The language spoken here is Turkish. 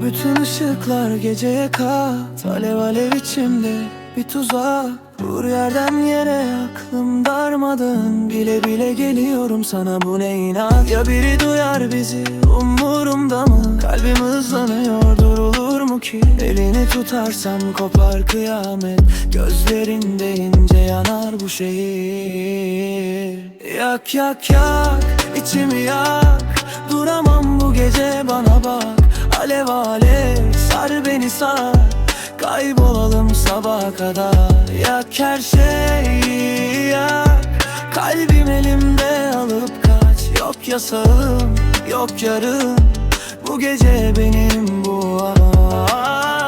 Bütün ışıklar geceye kat, alev alev içimde bir tuzak. Dur yerden yere aklım darmadağın, bile bile geliyorum sana, bu ne inat. Ya biri duyar bizi, umurumda mı? Kalbim hızlanıyor, durulur mu ki? Elini tutarsam kopar kıyamet, gözlerinde ince yanar bu şehir. Yak yak yak, içimi yak, duramam bu gece, bana bak. Alev alev sar beni sar, kaybolalım sabaha kadar. Yak her şeyi yak, kalbim elimde alıp kaç. Yok yasağım yok yarım, bu gece benim bu an.